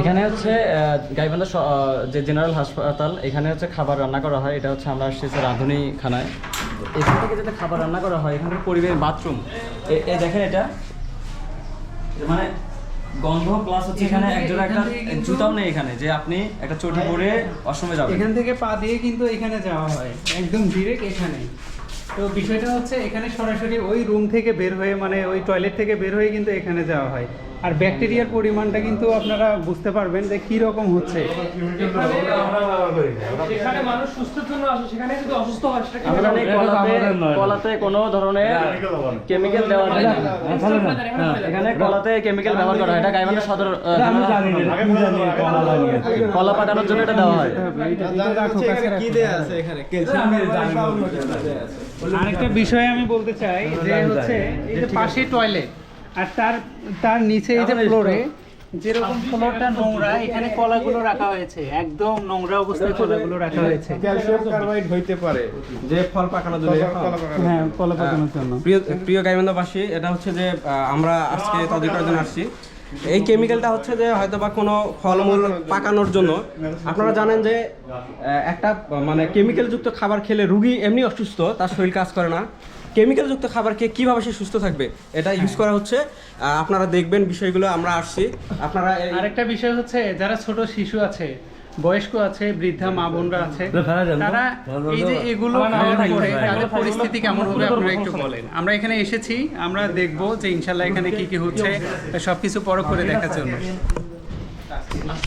এখানে হচ্ছে গাইবান্ধা যে জেনারেল হাসপাতাল, এখানে হচ্ছে খাবার রান্না করা হয়। এটা হচ্ছে আমরা আসছি রাঁধুনি খানায়। এখান থেকে যাতে খাবার রান্না করা হয়, এখানকার পরিবেশ বাথরুম দেখেন, এটা মানে গন্ধ প্লাস হচ্ছে এখানে একজোড়া একটা জুতাও নেই এখানে, যে আপনি একটা চটি পরে অসময়ে যাবেন। এখান থেকে পা দিয়ে কিন্তু এখানে যাওয়া হয় একদম ডিরেক্ট এখানে। তো বিষয়টা হচ্ছে এখানে সরাসরি ওই রুম থেকে বের হয়ে, মানে ওই টয়লেট থেকে বের হয়ে কিন্তু এখানে যাওয়া হয়। আর ব্যাকটেরিয়ার পরিমাণটা কিন্তু আপনারা বুঝতে পারবেন যে কী রকম হচ্ছে। সেখানে মানুষ সুস্থের জন্য আসে, সেখানে যদি অসুস্থ হয় সেটা কলাতে কোনো ধরনের কেমিক্যাল দেওয়া হয় না। এখানে কলাতে কেমিক্যাল ব্যবহার করা হয়। এটা গাইবান্ধা সদর কলা পাকানোর জন্য এটা দেওয়া হয়। আরেকটা বিষয় আমি বলতে চাই যে হচ্ছে এই যে পাশে টয়লেট আর তার নিচে এই যে ফ্লোরে যেরকম ফ্লোরটা নোংরা, এখানে কলাগুলো রাখা হয়েছে, একদম নোংরা অবস্থায় কলাগুলো রাখা হয়েছে। ক্যালসিয়াম কার্বাইড হইতে পারে যে ফল পাকানোর জন্য। হ্যাঁ, কলা পাকানোর জন্য। প্রিয় গাইবান্ধাবাসী, এটা হচ্ছে যে আমরা আজকে তদন্ত করার জন্য আসছি। এই কেমিক্যালটা হচ্ছে যে হয়তো বা কোনো ফলমূল পাকানোর জন্য। আপনারা জানেন যে একটা মানে কেমিক্যালযুক্ত খাবার খেলে রুগী এমনি অসুস্থ, তার শরীর কাজ করে না। কেমিক্যালযুক্ত খাবার খেয়ে কীভাবে সে সুস্থ থাকবে, এটা ইউজ করা হচ্ছে। আপনারা দেখবেন বিষয়গুলো, আমরা আসছি। আপনারা আরেকটা বিষয় হচ্ছে যারা ছোট শিশু আছে, বয়স্ক আছে, বৃদ্ধা মা বোনরা আছে, তারা এই যে এগুলো খাওয়ার পরে তাদের পরিস্থিতি কেমন হবে আপনারা একটু বলেন। আমরা এখানে এসেছি, আমরা দেখবো যে ইনশাল্লাহ এখানে কি কি হচ্ছে সবকিছু পরখ করে দেখার জন্য।